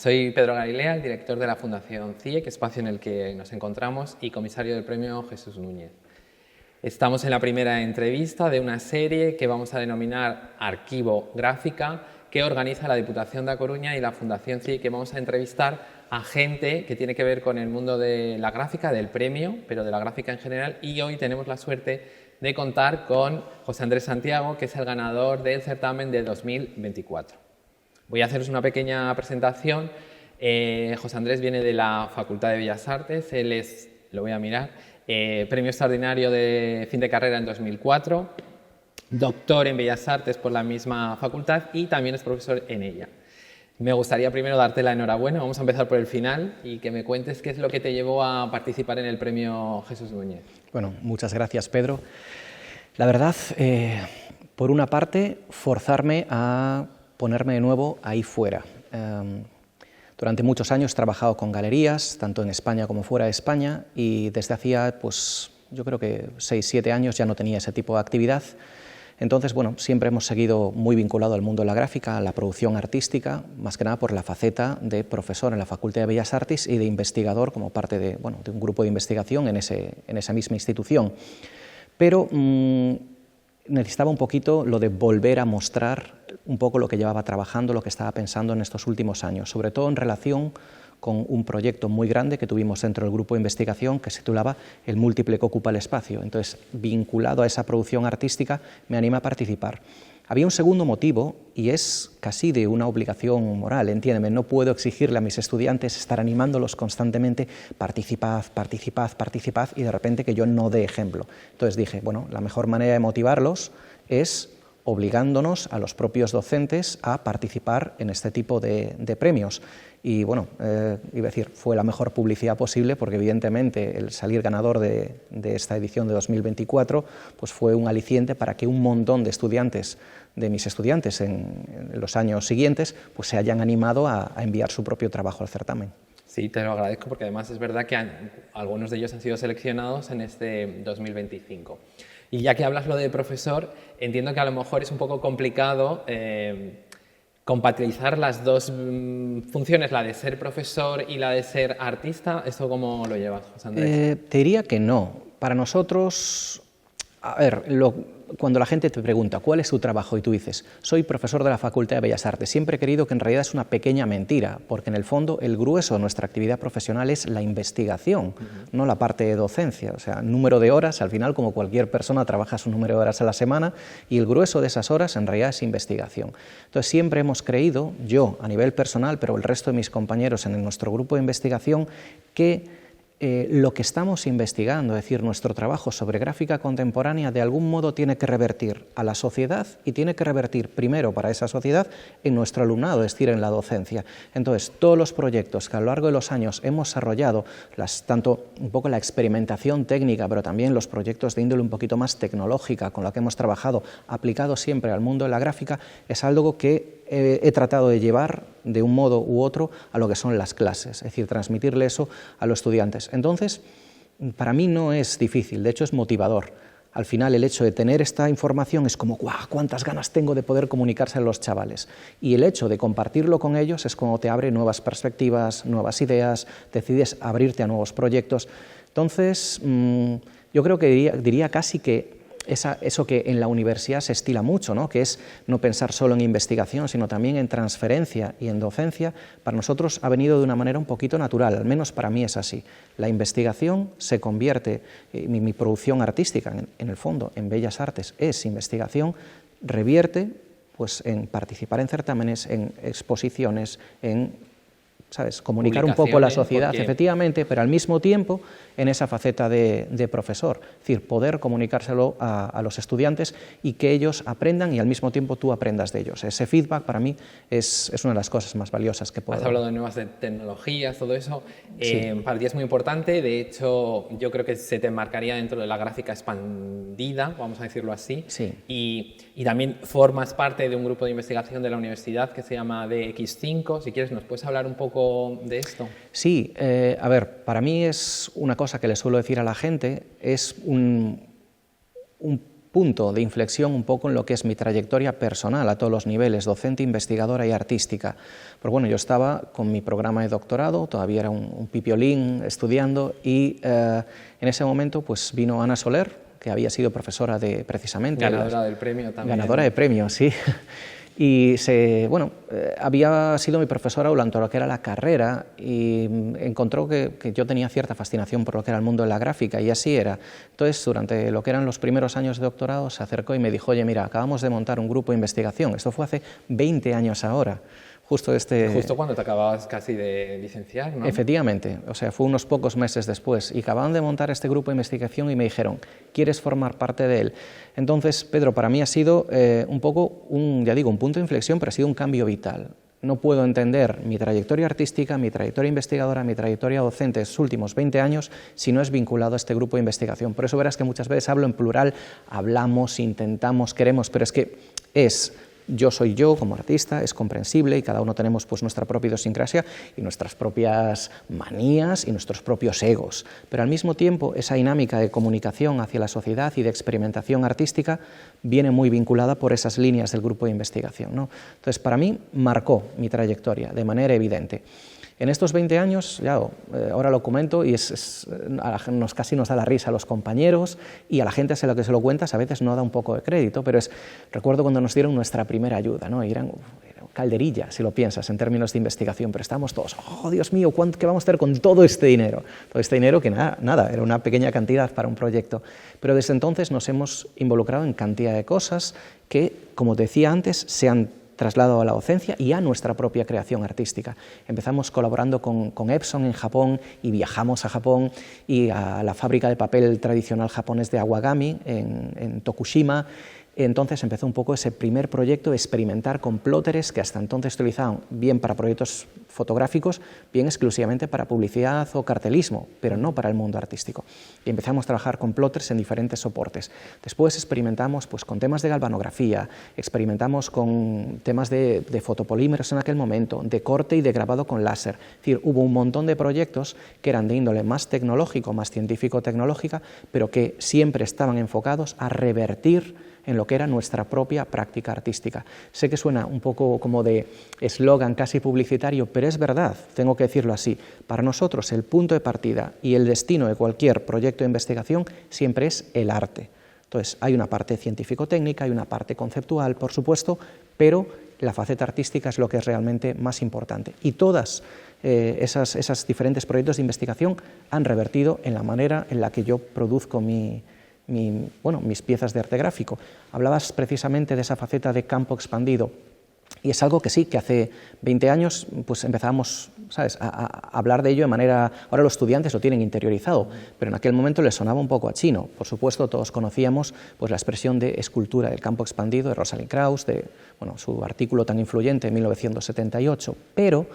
Soy Pedro Galilea, el director de la Fundación CIEC, espacio en el que nos encontramos, y comisario del premio Jesús Núñez. Estamos en la primera entrevista de una serie que vamos a denominar Arquivo Gráfica, que organiza la Diputación de A Coruña y la Fundación CIEC, que vamos a entrevistar a gente que tiene que ver con el mundo de la gráfica, del premio, pero de la gráfica en general, y hoy tenemos la suerte de contar con José Andrés Santiago, que es el ganador del certamen de 2024. Voy a haceros una pequeña presentación. José Andrés viene de la Facultad de Bellas Artes, él es, lo voy a mirar, premio extraordinario de fin de carrera en 2004, doctor en Bellas Artes por la misma facultad y también es profesor en ella. Me gustaría primero darte la enhorabuena, vamos a empezar por el final y que me cuentes qué es lo que te llevó a participar en el premio Jesús Núñez. Bueno, muchas gracias, Pedro. La verdad, por una parte, forzarme a ponerme de nuevo ahí fuera. Durante muchos años he trabajado con galerías, tanto en España como fuera de España, y desde hacía, pues, yo creo que 6 o 7 años ya no tenía ese tipo de actividad. Entonces, bueno, siempre hemos seguido muy vinculado al mundo de la gráfica, a la producción artística, más que nada por la faceta de profesor en la Facultad de Bellas Artes y de investigador como parte de, bueno, de un grupo de investigación en esa misma institución. Pero necesitaba un poquito lo de volver a mostrar un poco lo que llevaba trabajando, lo que estaba pensando en estos últimos años, sobre todo en relación con un proyecto muy grande que tuvimos dentro del grupo de investigación que se titulaba El múltiple que ocupa el espacio. Entonces, vinculado a esa producción artística, me anima a participar. Había un segundo motivo y es casi de una obligación moral, entiéndeme, no puedo exigirle a mis estudiantes estar animándolos constantemente, participad, participad, participad, y de repente que yo no dé ejemplo. Entonces dije, bueno, la mejor manera de motivarlos es obligándonos a los propios docentes a participar en este tipo de premios. Y bueno, iba a decir, fue la mejor publicidad posible porque evidentemente el salir ganador de esta edición de 2024 pues fue un aliciente para que un montón de estudiantes, de mis estudiantes en los años siguientes, pues se hayan animado a enviar su propio trabajo al certamen. Sí, te lo agradezco porque además es verdad que algunos de ellos han sido seleccionados en este 2025. Y ya que hablas lo de profesor, entiendo que a lo mejor es un poco complicado compatibilizar las dos funciones, la de ser profesor y la de ser artista. ¿Esto cómo lo llevas, José Andrés? Te diría que no. Para nosotros, a ver, cuando la gente te pregunta cuál es tu trabajo y tú dices, soy profesor de la Facultad de Bellas Artes, siempre he creído que en realidad es una pequeña mentira, porque en el fondo el grueso de nuestra actividad profesional es la investigación, no la parte de docencia. O sea, número de horas, al final como cualquier persona trabaja su número de horas a la semana y el grueso de esas horas en realidad es investigación. Entonces siempre hemos creído, yo a nivel personal, pero el resto de mis compañeros en nuestro grupo de investigación, que lo que estamos investigando, es decir, nuestro trabajo sobre gráfica contemporánea, de algún modo tiene que revertir a la sociedad y tiene que revertir primero para esa sociedad en nuestro alumnado, es decir, en la docencia. Entonces, todos los proyectos que a lo largo de los años hemos desarrollado, tanto un poco la experimentación técnica, pero también los proyectos de índole un poquito más tecnológica con la que hemos trabajado, aplicado siempre al mundo de la gráfica, es algo que he tratado de llevar de un modo u otro a lo que son las clases, es decir, transmitirle eso a los estudiantes. Entonces, para mí no es difícil, de hecho es motivador. Al final el hecho de tener esta información es como, ¡guau!, cuántas ganas tengo de poder comunicarse a los chavales. Y el hecho de compartirlo con ellos es como te abre nuevas perspectivas, nuevas ideas, decides abrirte a nuevos proyectos. Entonces, yo creo que diría casi que eso que en la universidad se estila mucho, ¿no?, que es no pensar solo en investigación, sino también en transferencia y en docencia, para nosotros ha venido de una manera un poquito natural, al menos para mí es así. La investigación se convierte, mi producción artística, en el fondo, en Bellas Artes, es investigación, revierte pues, en participar en certámenes, en exposiciones, en, ¿sabes?, comunicar un poco a la sociedad, porque efectivamente, pero al mismo tiempo en esa faceta de profesor, es decir, poder comunicárselo a los estudiantes y que ellos aprendan y al mismo tiempo tú aprendas de ellos. Ese feedback para mí es una de las cosas más valiosas que puedo. Has hablado de nuevas tecnologías, todo eso, Sí. Para ti es muy importante, de hecho yo creo que se te enmarcaría dentro de la gráfica expandida, vamos a decirlo así, Sí. Y también formas parte de un grupo de investigación de la universidad que se llama DX5, si quieres nos puedes hablar un poco de esto. Sí, a ver, para mí es una cosa que le suelo decir a la gente, es un punto de inflexión un poco en lo que es mi trayectoria personal a todos los niveles, docente, investigadora y artística. Pero bueno, yo estaba con mi programa de doctorado, todavía era un pipiolín estudiando, y en ese momento pues vino Ana Soler, que había sido profesora de, precisamente... Ganadora del premio también. Ganadora de premio, sí. Y había sido mi profesora durante lo que era la carrera y encontró que yo tenía cierta fascinación por lo que era el mundo de la gráfica, y así era. Entonces, durante lo que eran los primeros años de doctorado, se acercó y me dijo: oye, mira, acabamos de montar un grupo de investigación. Esto fue hace 20 años ahora. Justo cuando te acababas casi de licenciar, ¿no? Efectivamente, o sea, fue unos pocos meses después, y acababan de montar este grupo de investigación y me dijeron: ¿quieres formar parte de él? Entonces, Pedro, para mí ha sido un poco, ya digo, un punto de inflexión, pero ha sido un cambio vital. No puedo entender mi trayectoria artística, mi trayectoria investigadora, mi trayectoria docente de estos últimos 20 años si no es vinculado a este grupo de investigación. Por eso verás que muchas veces hablo en plural, hablamos, intentamos, queremos, pero es que yo soy yo como artista, es comprensible, y cada uno tenemos pues nuestra propia idiosincrasia y nuestras propias manías y nuestros propios egos, pero al mismo tiempo esa dinámica de comunicación hacia la sociedad y de experimentación artística viene muy vinculada por esas líneas del grupo de investigación, ¿no? Entonces, para mí marcó mi trayectoria de manera evidente. En estos 20 años, ya, ahora lo comento y casi nos da la risa a los compañeros, y a la gente a la que se lo cuentas a veces no da un poco de crédito, pero recuerdo cuando nos dieron nuestra primera ayuda, ¿no? Y eran calderilla, si lo piensas, en términos de investigación, pero estábamos todos: oh, Dios mío, ¿qué vamos a hacer con todo este dinero? Todo este dinero que nada, era una pequeña cantidad para un proyecto. Pero desde entonces nos hemos involucrado en cantidad de cosas que, como decía antes, se han trasladado a la docencia y a nuestra propia creación artística. Empezamos colaborando con Epson en Japón, y viajamos a Japón y a la fábrica de papel tradicional japonés de Awagami en Tokushima. Entonces empezó un poco ese primer proyecto de experimentar con plóteres que hasta entonces utilizaban bien para proyectos fotográficos, bien exclusivamente para publicidad o cartelismo, pero no para el mundo artístico. Y empezamos a trabajar con plóteres en diferentes soportes. Después experimentamos pues con temas de galvanografía, experimentamos con temas de fotopolímeros en aquel momento, de corte y de grabado con láser. Es decir, hubo un montón de proyectos que eran de índole más tecnológico, más científico-tecnológica, pero que siempre estaban enfocados a revertir en lo que era nuestra propia práctica artística. Sé que suena un poco como de eslogan casi publicitario, pero es verdad, tengo que decirlo así. Para nosotros el punto de partida y el destino de cualquier proyecto de investigación siempre es el arte. Entonces, hay una parte científico-técnica, hay una parte conceptual, por supuesto, pero la faceta artística es lo que es realmente más importante. Y todas esas diferentes proyectos de investigación han revertido en la manera en la que yo produzco mis piezas de arte gráfico. Hablabas precisamente de esa faceta de campo expandido, y es algo que sí, que hace 20 años pues empezábamos, ¿sabes?, a hablar de ello de manera... Ahora los estudiantes lo tienen interiorizado, pero en aquel momento les sonaba un poco a chino. Por supuesto, todos conocíamos pues la expresión de escultura del campo expandido de Rosalind Krauss, su artículo tan influyente en 1978, pero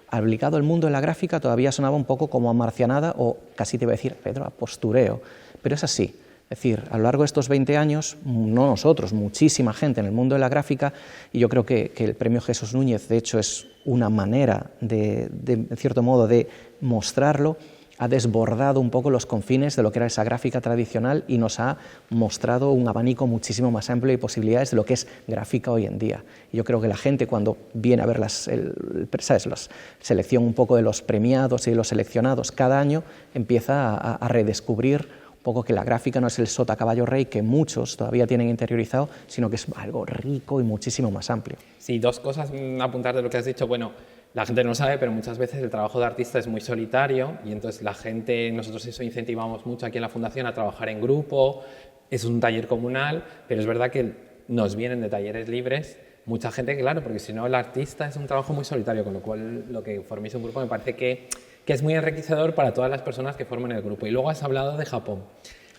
aplicado al mundo de la gráfica todavía sonaba un poco como a marcianada, o casi te iba a decir, Pedro, a postureo, pero es así. Es decir, a lo largo de estos 20 años, no nosotros, muchísima gente en el mundo de la gráfica, y yo creo que el premio Jesús Núñez, de hecho, es una manera, en cierto modo, de mostrarlo, ha desbordado un poco los confines de lo que era esa gráfica tradicional y nos ha mostrado un abanico muchísimo más amplio de posibilidades de lo que es gráfica hoy en día. Y yo creo que la gente, cuando viene a ver la selección un poco de los premiados y de los seleccionados cada año, empieza a redescubrir un poco que la gráfica no es el sota caballo rey que muchos todavía tienen interiorizado, sino que es algo rico y muchísimo más amplio. Sí, dos cosas a apuntar de lo que has dicho. Bueno, la gente no lo sabe, pero muchas veces el trabajo de artista es muy solitario, y entonces nosotros eso incentivamos mucho aquí en la Fundación, a trabajar en grupo. Es un taller comunal, pero es verdad que nos vienen de talleres libres mucha gente, claro, porque si no el artista es un trabajo muy solitario, con lo cual lo que forméis un grupo me parece que es muy enriquecedor para todas las personas que forman el grupo. Y luego has hablado de Japón.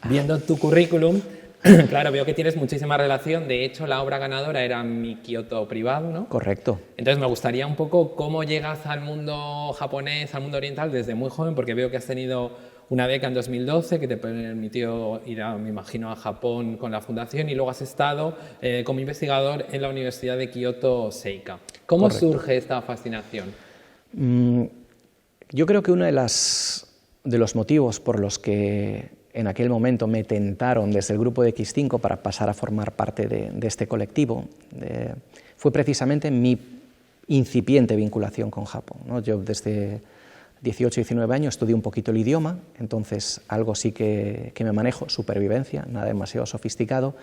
Viendo tu currículum, claro, veo que tienes muchísima relación. De hecho, la obra ganadora era Mi Kioto privado, ¿no? Correcto. Entonces, me gustaría un poco cómo llegas al mundo japonés, al mundo oriental, desde muy joven, porque veo que has tenido una beca en 2012 que te permitió ir, me imagino, a Japón con la fundación, y luego has estado como investigador en la Universidad de Kioto Seika. ¿Cómo surge esta fascinación? Yo creo que uno de los motivos por los que en aquel momento me tentaron desde el grupo de X5 para pasar a formar parte de este colectivo, fue precisamente mi incipiente vinculación con Japón, ¿no? Yo desde 18, 19 años estudié un poquito el idioma, entonces algo sí que me manejo, supervivencia, nada demasiado sofisticado,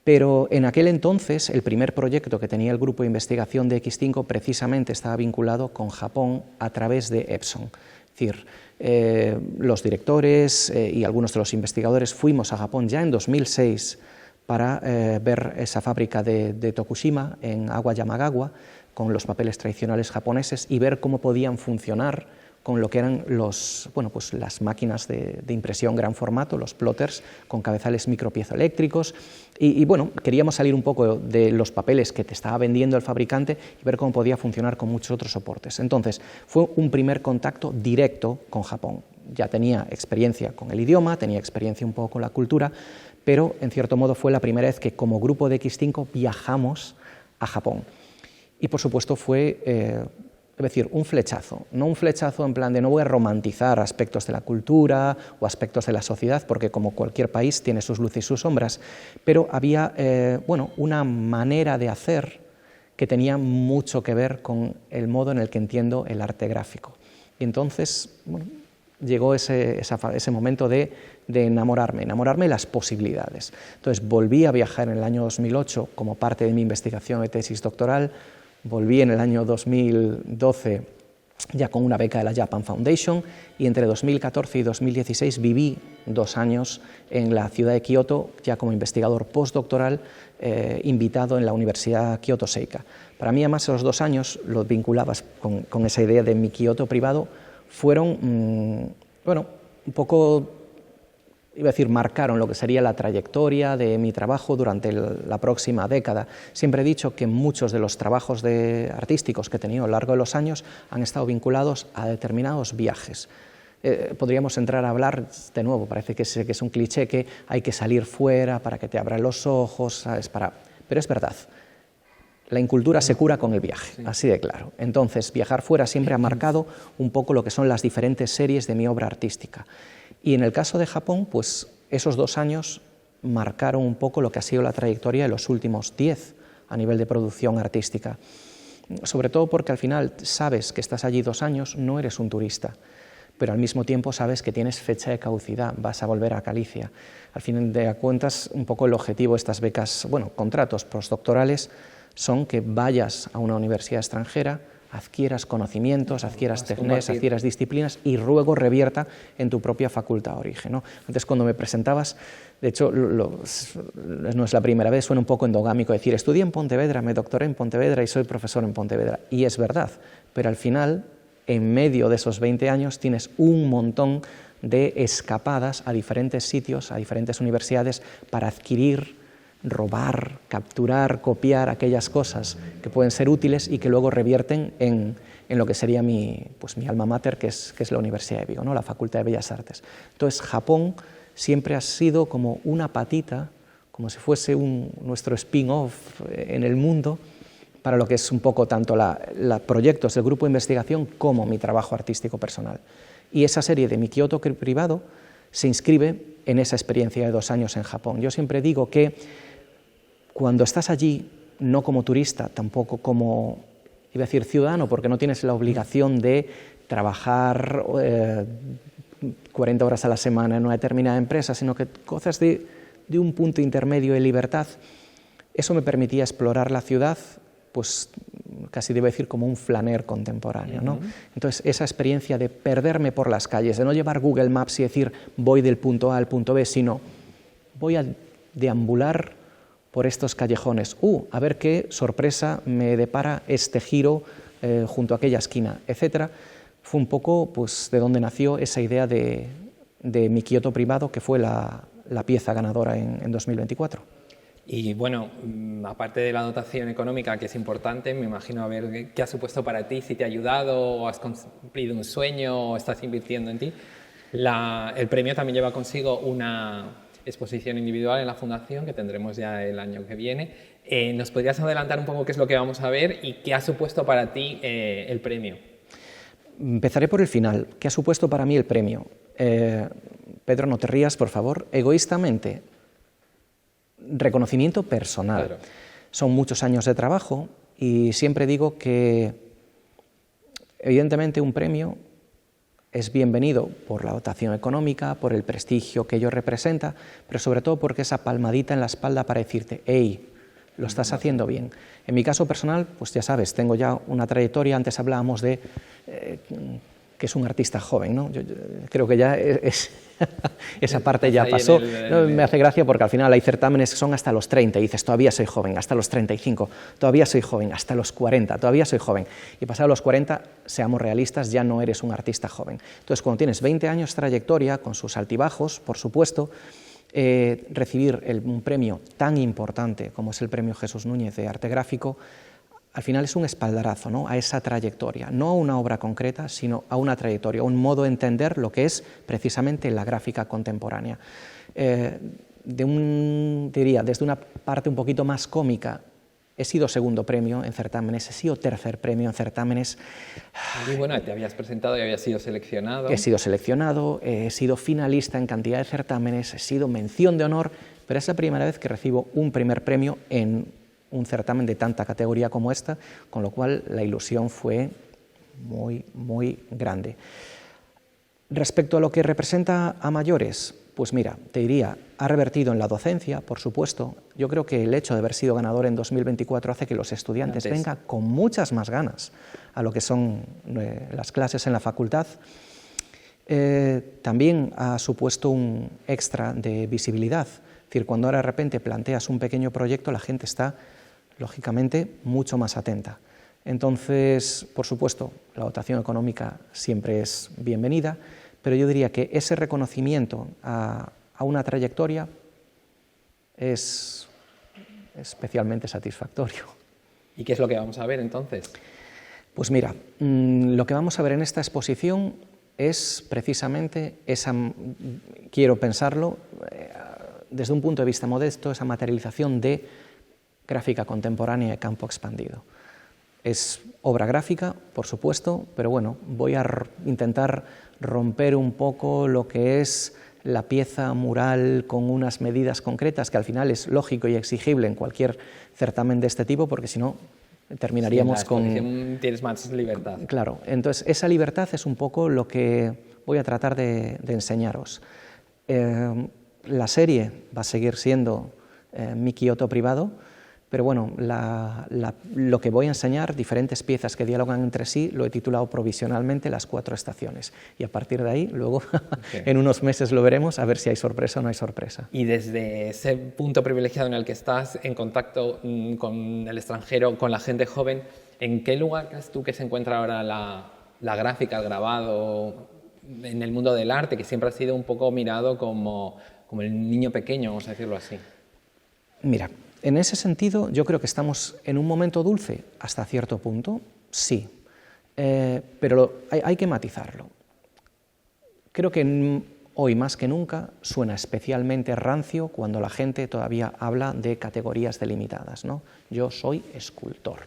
pero en aquel entonces el primer proyecto que tenía el grupo de investigación de X5 precisamente estaba vinculado con Japón a través de Epson. Es decir, los directores y algunos de los investigadores fuimos a Japón ya en 2006 para ver esa fábrica de Tokushima en Agua Yamagawa con los papeles tradicionales japoneses y ver cómo podían funcionar con lo que eran las máquinas de impresión gran formato, los plotters con cabezales micropiezoeléctricos y bueno, queríamos salir un poco de los papeles que te estaba vendiendo el fabricante y ver cómo podía funcionar con muchos otros soportes. Entonces, fue un primer contacto directo con Japón. Ya tenía experiencia con el idioma, tenía experiencia un poco con la cultura, pero en cierto modo fue la primera vez que como grupo de X5 viajamos a Japón. Y por supuesto fue... es decir, un flechazo, no un flechazo en plan de no voy a romantizar aspectos de la cultura o aspectos de la sociedad, porque como cualquier país tiene sus luces y sus sombras, pero había una manera de hacer que tenía mucho que ver con el modo en el que entiendo el arte gráfico. Y entonces llegó ese momento de enamorarme de las posibilidades. Entonces volví a viajar en el año 2008 como parte de mi investigación de tesis doctoral. Volví en el año 2012 ya con una beca de la Japan Foundation y entre 2014 y 2016 viví 2 años en la ciudad de Kioto ya como investigador postdoctoral invitado en la Universidad Kyoto Seika. Para mí además esos 2 años los vinculabas con esa idea de mi Kioto privado, fueron un poco... iba a decir, marcaron lo que sería la trayectoria de mi trabajo durante la próxima década. Siempre he dicho que muchos de los trabajos artísticos que he tenido a lo largo de los años han estado vinculados a determinados viajes. Podríamos entrar a hablar, de nuevo, parece que es un cliché, que hay que salir fuera para que te abran los ojos, ¿sabes? Pero es verdad. La incultura se cura con el viaje, así de claro. Entonces, viajar fuera siempre ha marcado un poco lo que son las diferentes series de mi obra artística. Y en el caso de Japón, pues esos 2 años marcaron un poco lo que ha sido la trayectoria de los últimos 10 a nivel de producción artística. Sobre todo porque al final sabes que estás allí 2 años, no eres un turista, pero al mismo tiempo sabes que tienes fecha de caducidad, vas a volver a Galicia. Al fin de cuentas, un poco el objetivo de estas becas, contratos postdoctorales, son que vayas a una universidad extranjera, adquieras conocimienos, adquieras técnicas, adquieras disciplinas y luego revierta en tu propia facultad de origen, ¿no? Antes cuando me presentabas, de hecho no es la primera vez, suena un poco endogámico decir estudié en Pontevedra, me doctoré en Pontevedra y soy profesor en Pontevedra, y es verdad, pero al final, en medio de esos 20 años, tienes un montón de escapadas a diferentes sitios, a diferentes universidades para adquirir, robar, capturar, copiar aquellas cosas que pueden ser útiles y que luego revierten en lo que sería mi alma mater, que es la Universidad de Vigo, ¿no? La Facultad de Bellas Artes. Entonces, Japón siempre ha sido como una patita, como si fuese nuestro spin-off en el mundo, para lo que es un poco tanto los proyectos del grupo de investigación como mi trabajo artístico personal. Y esa serie de mi Kioto privado se inscribe en esa experiencia de 2 años en Japón. Yo siempre digo que cuando estás allí, no como turista, tampoco como, iba a decir ciudadano, porque no tienes la obligación de trabajar 40 horas a la semana en una determinada empresa, sino que gozas de un punto intermedio de libertad. Eso me permitía explorar la ciudad, pues casi debo decir como un flaner contemporáneo, ¿no? Entonces, esa experiencia de perderme por las calles, de no llevar Google Maps y decir voy del punto A al punto B, sino voy a deambular por estos callejones, a ver qué sorpresa me depara este giro junto a aquella esquina, etcétera. Fue un poco de donde nació esa idea de mi Kioto privado, que fue la pieza ganadora en 2024. Y bueno, aparte de la dotación económica, que es importante, me imagino a ver qué ha supuesto para ti, si te ha ayudado o has cumplido un sueño o estás invirtiendo en ti. El premio también lleva consigo una exposición individual en la Fundación que tendremos ya el año que viene. ¿Nos podrías adelantar un poco qué es lo que vamos a ver y qué ha supuesto para ti el premio? Empezaré por el final. ¿Qué ha supuesto para mí el premio? Pedro, no te rías, por favor, egoístamente, reconocimiento personal. Claro. Son muchos años de trabajo y siempre digo que, evidentemente, un premio es bienvenido por la dotación económica, por el prestigio que ello representa, pero sobre todo porque esa palmadita en la espalda para decirte, hey, lo estás haciendo bien. En mi caso personal, pues ya sabes, tengo ya una trayectoria, antes hablábamos de que es un artista joven, ¿no? Yo creo que ya esa parte ya pasó. Me hace gracia porque al final hay certámenes que son hasta los 30 y dices, todavía soy joven, hasta los 35, todavía soy joven, hasta los 40, todavía soy joven. Y pasado los 40, seamos realistas, ya no eres un artista joven. Entonces, cuando tienes 20 años de trayectoria, con sus altibajos, por supuesto, recibir un premio tan importante como es el Premio Jesús Núñez de Arte Gráfico, al final es un espaldarazo, ¿no?, a esa trayectoria, no a una obra concreta, sino a una trayectoria, a un modo de entender lo que es precisamente la gráfica contemporánea. Desde una parte un poquito más cómica, he sido segundo premio en certámenes, he sido tercer premio en certámenes. Y bueno, te habías presentado y habías sido seleccionado. He sido seleccionado, he sido finalista en cantidad de certámenes, he sido mención de honor, pero es la primera vez que recibo un primer premio en un certamen de tanta categoría como esta, con lo cual la ilusión fue muy, muy grande. Respecto a lo que representa a mayores, pues mira, te diría, ha revertido en la docencia, por supuesto. Yo creo que el hecho de haber sido ganador en 2024 hace que los estudiantes vengan con muchas más ganas a lo que son las clases en la facultad. También ha supuesto un extra de visibilidad. Es decir, cuando ahora de repente planteas un pequeño proyecto, la gente está, lógicamente, mucho más atenta. Entonces, por supuesto, la dotación económica siempre es bienvenida, pero yo diría que ese reconocimiento a una trayectoria es especialmente satisfactorio. ¿Y qué es lo que vamos a ver entonces? Pues mira, lo que vamos a ver en esta exposición es precisamente esa, quiero pensarlo, desde un punto de vista modesto, esa materialización de gráfica contemporánea de campo expandido. Es obra gráfica, por supuesto, pero bueno, voy a intentar romper un poco lo que es la pieza mural con unas medidas concretas, que al final es lógico y exigible en cualquier certamen de este tipo, porque si no terminaríamos con... Tienes más libertad. Claro, entonces esa libertad es un poco lo que voy a tratar de enseñaros. La serie va a seguir siendo mi Kioto privado, pero bueno, lo que voy a enseñar, diferentes piezas que dialogan entre sí, lo he titulado provisionalmente Las 4 estaciones. Y a partir de ahí, luego, en unos meses lo veremos, a ver si hay sorpresa o no hay sorpresa. Y desde ese punto privilegiado en el que estás, en contacto con el extranjero, con la gente joven, ¿en qué lugar crees tú que se encuentra ahora la gráfica, el grabado, en el mundo del arte, que siempre ha sido un poco mirado como el niño pequeño, vamos a decirlo así? Mira, en ese sentido, yo creo que estamos en un momento dulce, hasta cierto punto, sí, pero hay que matizarlo. Creo que hoy más que nunca suena especialmente rancio cuando la gente todavía habla de categorías delimitadas, ¿no? Yo soy escultor.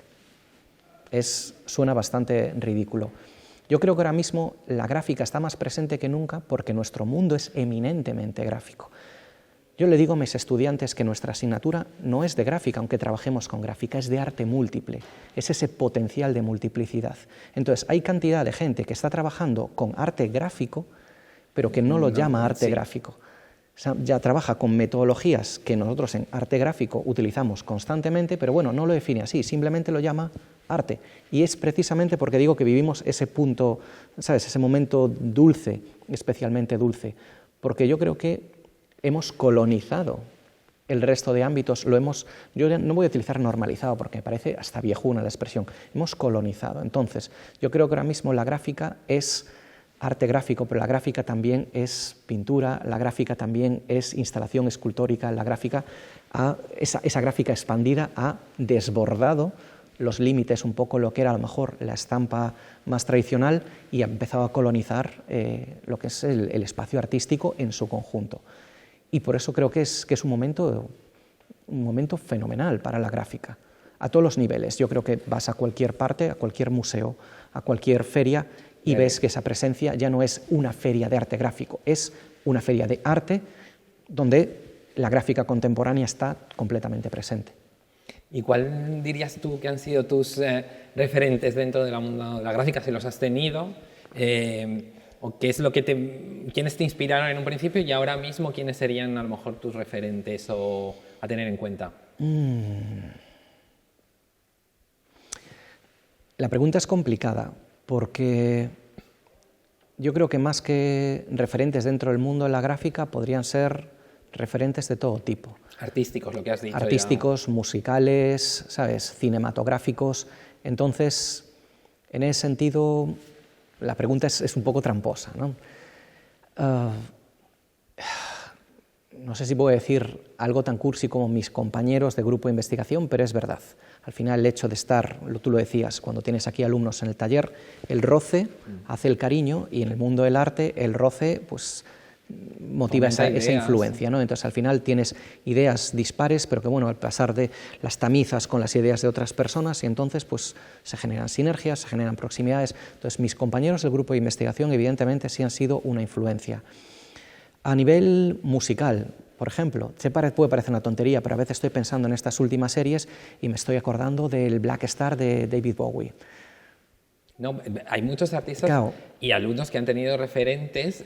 Suena bastante ridículo. Yo creo que ahora mismo la gráfica está más presente que nunca porque nuestro mundo es eminentemente gráfico. Yo le digo a mis estudiantes que nuestra asignatura no es de gráfica, aunque trabajemos con gráfica, es de arte múltiple, es ese potencial de multiplicidad. Entonces, hay cantidad de gente que está trabajando con arte gráfico, pero que no lo llama arte gráfico. O sea, ya trabaja con metodologías que nosotros en arte gráfico utilizamos constantemente, pero bueno, no lo define así, simplemente lo llama arte. Y es precisamente porque digo que vivimos ese punto, ¿sabes?, ese momento dulce, especialmente dulce, porque yo creo que hemos colonizado el resto de ámbitos, yo no voy a utilizar normalizado porque me parece hasta viejuna la expresión, hemos colonizado. Entonces, yo creo que ahora mismo la gráfica es arte gráfico, pero la gráfica también es pintura, la gráfica también es instalación escultórica, la gráfica, esa gráfica expandida ha desbordado los límites, un poco lo que era a lo mejor la estampa más tradicional y ha empezado a colonizar lo que es el espacio artístico en su conjunto. Y por eso creo que es un momento fenomenal para la gráfica, a todos los niveles. Yo creo que vas a cualquier parte, a cualquier museo, a cualquier feria, y ves que esa presencia ya no es una feria de arte gráfico, es una feria de arte donde la gráfica contemporánea está completamente presente. ¿Y cuál dirías tú que han sido tus referentes dentro del mundo de la gráfica, si los has tenido? ¿O qué es lo que quiénes te inspiraron en un principio y ahora mismo quiénes serían a lo mejor tus referentes o a tener en cuenta? La pregunta es complicada porque yo creo que más que referentes dentro del mundo de la gráfica podrían ser referentes de todo tipo. Artísticos, lo que has dicho. Artísticos, ya. Musicales, ¿sabes? Cinematográficos. Entonces, en ese sentido, la pregunta es un poco tramposa, ¿no? No sé si puedo decir algo tan cursi como mis compañeros de grupo de investigación, pero es verdad. Al final, el hecho de estar, tú lo decías, cuando tienes aquí alumnos en el taller, el roce hace el cariño y en el mundo del arte el roce, pues, motiva esa influencia, ¿no? Entonces al final tienes ideas dispares, pero que bueno, al pasar de las tamizas con las ideas de otras personas y entonces pues se generan sinergias, se generan proximidades. Entonces mis compañeros del grupo de investigación evidentemente sí han sido una influencia. A nivel musical, por ejemplo, puede parecer una tontería, pero a veces estoy pensando en estas últimas series y me estoy acordando del Black Star de David Bowie. No, hay muchos artistas claro. Y alumnos que han tenido referentes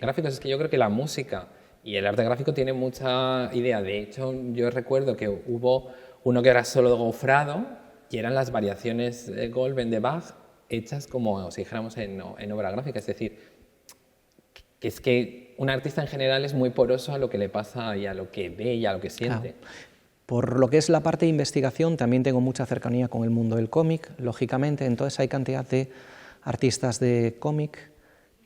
gráficos. Es que yo creo que la música y el arte gráfico tienen mucha idea. De hecho, yo recuerdo que hubo uno que era solo gofrado, y eran las variaciones de Goldberg de Bach hechas como si dijéramos en obra gráfica. Es decir, que es que un artista en general es muy poroso a lo que le pasa y a lo que ve y a lo que siente. Claro. Por lo que es la parte de investigación, también tengo mucha cercanía con el mundo del cómic, lógicamente, entonces hay cantidad de artistas de cómic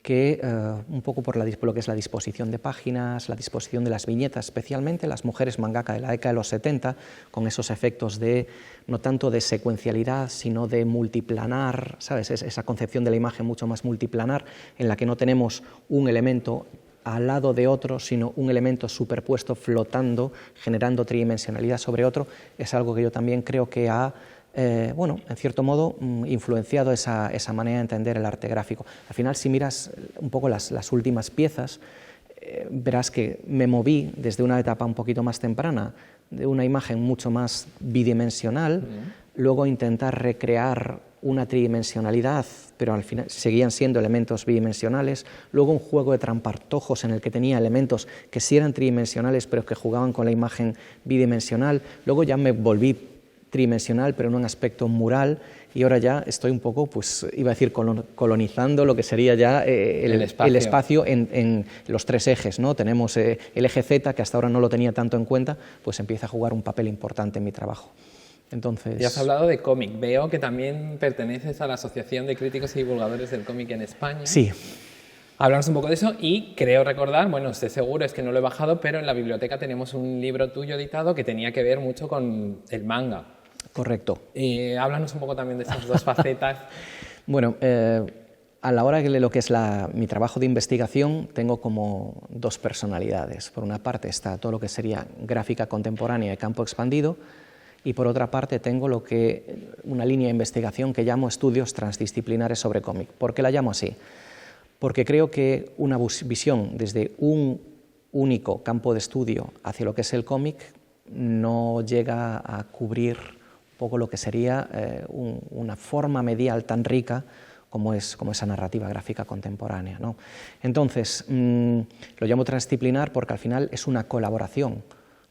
que, un poco por lo que es la disposición de páginas, la disposición de las viñetas, especialmente las mujeres mangaka de la década de los 70, con esos efectos de, no tanto de secuencialidad, sino de multiplanar, ¿sabes? Esa concepción de la imagen mucho más multiplanar, en la que no tenemos un elemento al lado de otro, sino un elemento superpuesto flotando, generando tridimensionalidad sobre otro, es algo que yo también creo que ha, bueno, en cierto modo, influenciado esa manera de entender el arte gráfico. Al final, si miras un poco las últimas piezas, verás que me moví desde una etapa un poquito más temprana, de una imagen mucho más bidimensional, luego intentar recrear una tridimensionalidad, pero al final seguían siendo elementos bidimensionales, luego un juego de trampartojos en el que tenía elementos que sí eran tridimensionales, pero que jugaban con la imagen bidimensional, luego ya me volví tridimensional, pero en un aspecto mural, y ahora ya estoy un poco, pues iba a decir, colonizando lo que sería ya el espacio en los tres ejes, ¿no? Tenemos el eje Z, que hasta ahora no lo tenía tanto en cuenta, pues empieza a jugar un papel importante en mi trabajo. Entonces... Ya has hablado de cómic. Veo que también perteneces a la Asociación de Críticos y Divulgadores del Cómic en España. Sí. Háblanos un poco de eso y creo recordar, bueno, estoy seguro, es que no lo he bajado, pero en la biblioteca tenemos un libro tuyo editado que tenía que ver mucho con el manga. Correcto. Háblanos un poco también de esas dos facetas. Bueno, a la hora de lo que es mi trabajo de investigación, tengo como dos personalidades. Por una parte está todo lo que sería gráfica contemporánea de campo expandido, y por otra parte tengo una línea de investigación que llamo estudios transdisciplinares sobre cómic. ¿Por qué la llamo así? Porque creo que una visión desde un único campo de estudio hacia lo que es el cómic no llega a cubrir un poco lo que sería una forma medial tan rica como esa narrativa gráfica contemporánea, ¿no? Entonces, lo llamo transdisciplinar porque al final es una colaboración,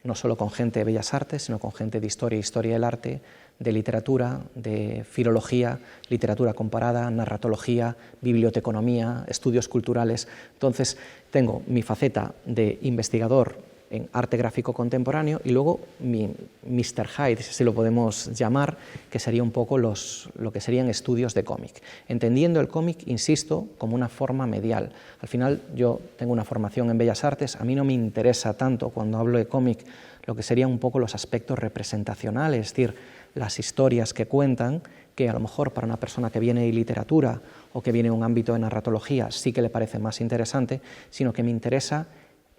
no solo con gente de bellas artes, sino con gente de historia del arte, de literatura, de filología, literatura comparada, narratología, biblioteconomía, estudios culturales. Entonces, tengo mi faceta de investigador en arte gráfico contemporáneo y luego mi Mr. Hyde, si lo podemos llamar, que sería un poco lo que serían estudios de cómic. Entendiendo el cómic, insisto, como una forma medial. Al final yo tengo una formación en Bellas Artes, a mí no me interesa tanto cuando hablo de cómic lo que serían un poco los aspectos representacionales, es decir, las historias que cuentan, que a lo mejor para una persona que viene de literatura o que viene de un ámbito de narratología sí que le parece más interesante, sino que me interesa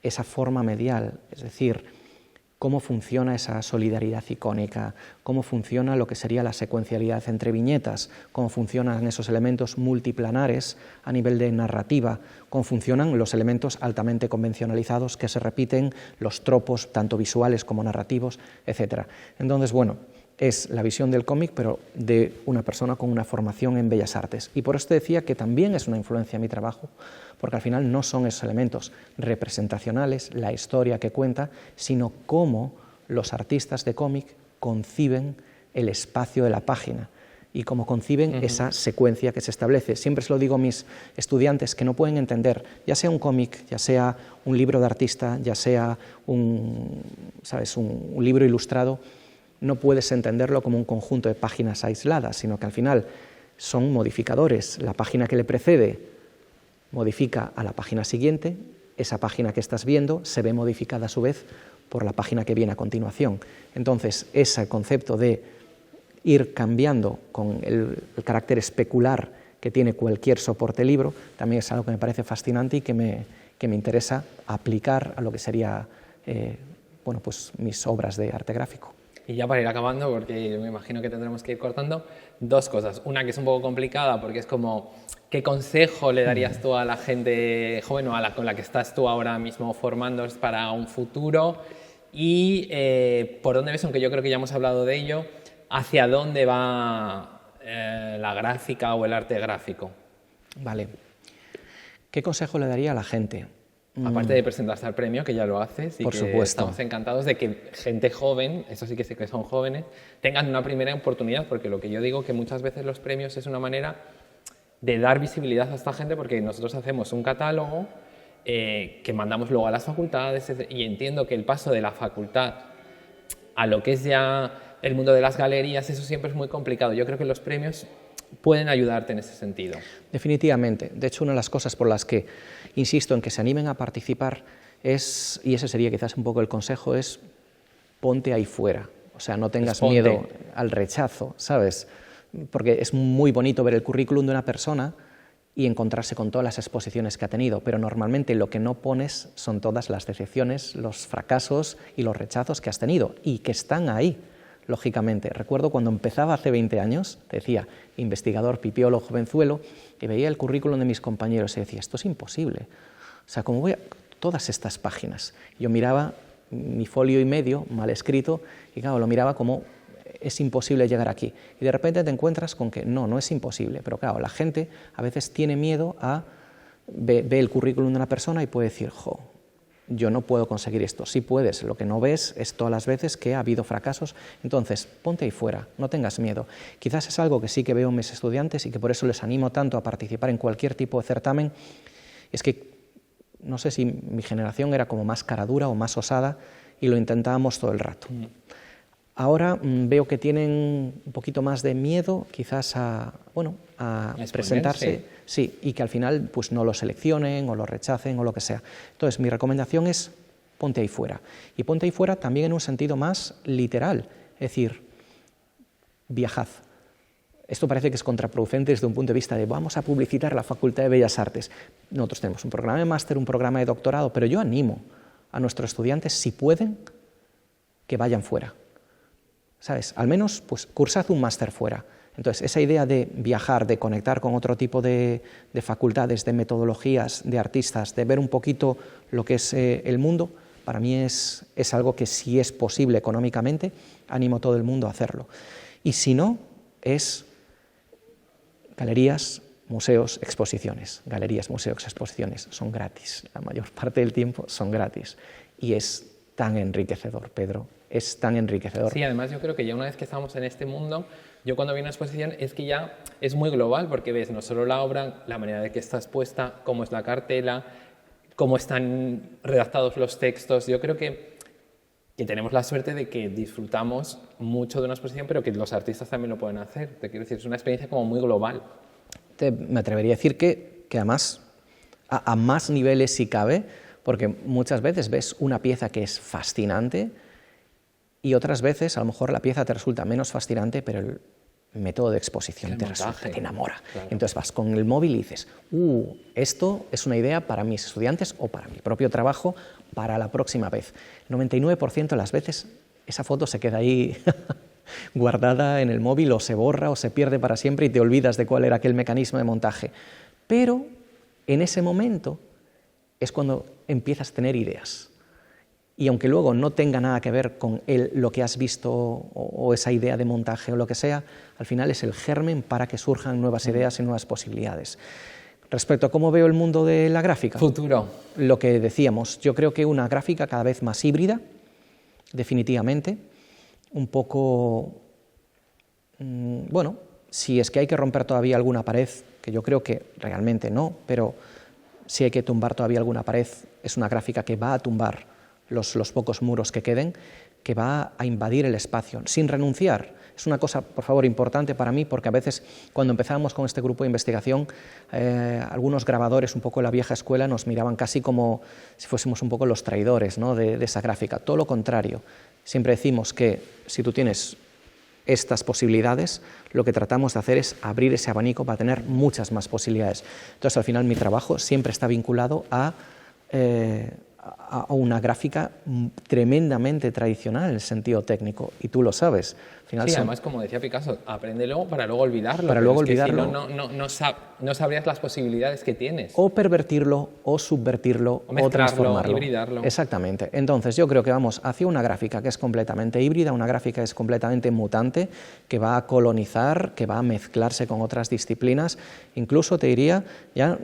esa forma medial, es decir, cómo funciona esa solidaridad icónica, cómo funciona lo que sería la secuencialidad entre viñetas, cómo funcionan esos elementos multiplanares a nivel de narrativa, cómo funcionan los elementos altamente convencionalizados que se repiten, los tropos tanto visuales como narrativos, etc. Entonces, bueno, es la visión del cómic, pero de una persona con una formación en Bellas Artes. Y por eso te decía que también es una influencia en mi trabajo, porque al final no son esos elementos representacionales, la historia que cuenta, sino cómo los artistas de cómic conciben el espacio de la página y cómo conciben esa secuencia que se establece. Siempre se lo digo a mis estudiantes que no pueden entender, ya sea un cómic, ya sea un libro de artista, ya sea un libro ilustrado, no puedes entenderlo como un conjunto de páginas aisladas, sino que al final son modificadores. La página que le precede modifica a la página siguiente, esa página que estás viendo se ve modificada a su vez por la página que viene a continuación. Entonces, ese concepto de ir cambiando con el carácter especular que tiene cualquier soporte libro también es algo que me parece fascinante y que me interesa aplicar a lo que sería pues mis obras de arte gráfico. Y ya para ir acabando, porque me imagino que tendremos que ir cortando, dos cosas. Una que es un poco complicada, porque es como, ¿qué consejo le darías tú a la gente joven o con la que estás tú ahora mismo formándoos para un futuro? Y por dónde ves, aunque yo creo que ya hemos hablado de ello, ¿hacia dónde va la gráfica o el arte gráfico? Vale. ¿Qué consejo le daría a la gente? Aparte de presentarse al premio, que ya lo haces, y por que supuesto. Estamos encantados de que gente joven, eso sí que sé que son jóvenes, tengan una primera oportunidad, porque lo que yo digo que muchas veces los premios es una manera de dar visibilidad a esta gente, porque nosotros hacemos un catálogo que mandamos luego a las facultades, y entiendo que el paso de la facultad a lo que es ya el mundo de las galerías, eso siempre es muy complicado. Yo creo que los premios pueden ayudarte en ese sentido. Definitivamente. De hecho, una de las cosas por las que insisto en que se animen a participar es, y ese sería quizás un poco el consejo, es ponte ahí fuera. O sea, no tengas miedo al rechazo, ¿sabes? Porque es muy bonito ver el currículum de una persona y encontrarse con todas las exposiciones que ha tenido, pero normalmente lo que no pones son todas las decepciones, los fracasos y los rechazos que has tenido y que están ahí. Lógicamente, recuerdo cuando empezaba hace 20 años, decía, investigador, pipiolo, jovenzuelo, y veía el currículum de mis compañeros y decía, esto es imposible. O sea, ¿cómo voy a...? Todas estas páginas. Yo miraba mi folio y medio, mal escrito, y claro, lo miraba como, es imposible llegar aquí. Y de repente te encuentras con que no es imposible, pero claro, la gente a veces tiene miedo a... ve el currículum de una persona y puede decir, yo no puedo conseguir esto. Sí puedes, lo que no ves es todas las veces que ha habido fracasos. Entonces, ponte ahí fuera, no tengas miedo. Quizás es algo que sí que veo en mis estudiantes y que por eso les animo tanto a participar en cualquier tipo de certamen, es que no sé si mi generación era como más cara dura o más osada y lo intentábamos todo el rato. Ahora veo que tienen un poquito más de miedo quizás a presentarse, sí, y que al final pues no lo seleccionen o lo rechacen o lo que sea. Entonces, mi recomendación es ponte ahí fuera. Y ponte ahí fuera también en un sentido más literal, es decir, viajad. Esto parece que es contraproducente desde un punto de vista de vamos a publicitar la Facultad de Bellas Artes. Nosotros tenemos un programa de máster, un programa de doctorado, pero yo animo a nuestros estudiantes, si pueden, que vayan fuera. ¿Sabes? Al menos, pues, cursad un máster fuera. Entonces, esa idea de viajar, de conectar con otro tipo de facultades, de metodologías, de artistas, de ver un poquito lo que es el mundo, para mí es algo que si es posible económicamente, animo a todo el mundo a hacerlo. Y si no, es galerías, museos, exposiciones. Galerías, museos, exposiciones son gratis. La mayor parte del tiempo son gratis. Y es tan enriquecedor, Pedro. Es tan enriquecedor. Sí, además yo creo que ya una vez que estamos en este mundo, yo cuando vi una exposición es que ya es muy global, porque ves no solo la obra, la manera de que está expuesta, cómo es la cartela, cómo están redactados los textos. Yo creo que tenemos la suerte de que disfrutamos mucho de una exposición, pero que los artistas también lo pueden hacer. Te quiero decir, es una experiencia como muy global. Me atrevería a decir que además, a más niveles si cabe, porque muchas veces ves una pieza que es fascinante y otras veces a lo mejor la pieza te resulta menos fascinante, pero el método de exposición te enamora. Claro. Entonces vas con el móvil y dices, esto es una idea para mis estudiantes o para mi propio trabajo, para la próxima vez. El 99% de las veces esa foto se queda ahí guardada en el móvil, o se borra o se pierde para siempre y te olvidas de cuál era aquel mecanismo de montaje. Pero en ese momento es cuando empiezas a tener ideas. Y aunque luego no tenga nada que ver con lo que has visto o esa idea de montaje o lo que sea, al final es el germen para que surjan nuevas ideas y nuevas posibilidades. Respecto a cómo veo el mundo de la gráfica, futuro, lo que decíamos, yo creo que una gráfica cada vez más híbrida, definitivamente, un poco, bueno, si es que hay que romper todavía alguna pared, que yo creo que realmente no, pero si hay que tumbar todavía alguna pared, es una gráfica que va a tumbar los pocos muros que queden, que va a invadir el espacio, sin renunciar. Es una cosa, por favor, importante para mí, porque a veces cuando empezábamos con este grupo de investigación, algunos grabadores un poco de la vieja escuela nos miraban casi como si fuésemos un poco los traidores, ¿no?, de esa gráfica. Todo lo contrario. Siempre decimos que si tú tienes estas posibilidades, lo que tratamos de hacer es abrir ese abanico para tener muchas más posibilidades. Entonces, al final, mi trabajo siempre está vinculado a una gráfica tremendamente tradicional en el sentido técnico, y tú lo sabes. Al final sí, además, como decía Picasso, apréndelo para luego olvidarlo. Para luego olvidarlo. Si no sabrías las posibilidades que tienes. O pervertirlo, o subvertirlo, o transformarlo. Hibridarlo. Exactamente. Entonces, yo creo que vamos hacia una gráfica que es completamente híbrida, una gráfica que es completamente mutante, que va a colonizar, que va a mezclarse con otras disciplinas. Incluso te diría, ya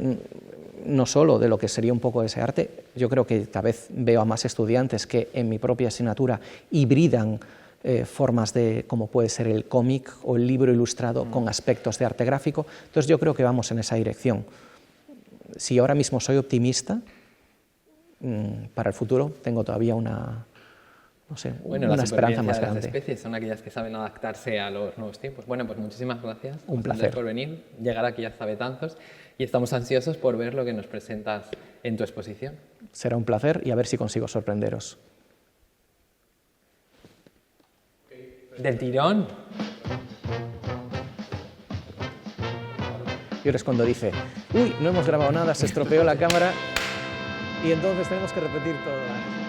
no solo de lo que sería un poco ese arte, yo creo que cada vez veo a más estudiantes que en mi propia asignatura hibridan formas de, como puede ser el cómic o el libro ilustrado con aspectos de arte gráfico. Entonces yo creo que vamos en esa dirección. Si ahora mismo soy optimista, para el futuro tengo todavía una esperanza más grande. Las especies son aquellas que saben adaptarse a los nuevos tiempos. Bueno, pues muchísimas gracias. Un placer por venir, llegar aquí a Sabetanzos, y estamos ansiosos por ver lo que nos presentas en tu exposición. Será un placer, y a ver si consigo sorprenderos. Del tirón. Y ahora es cuando dice, uy, no hemos grabado nada, se estropeó la cámara, y entonces tenemos que repetir todo.